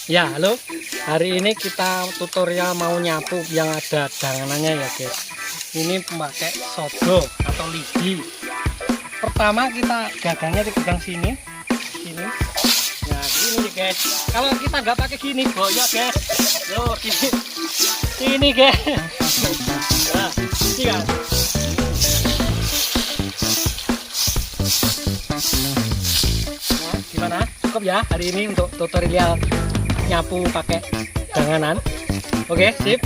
Ya, halo. Hari ini kita tutorial mau nyapu yang ada danganannya ya, guys. Ini memakai sodo atau lidi. Pertama kita gagangnya dipegang sini. Sini. Nah, ini guys. Kalau kita nggak pakai gini, boyok, guys. Yo, gini. Ini, guys. Nah, ini kan. Nah, gimana? Cukup ya hari ini untuk tutorial nyapu pakai danganan. Oke, sip.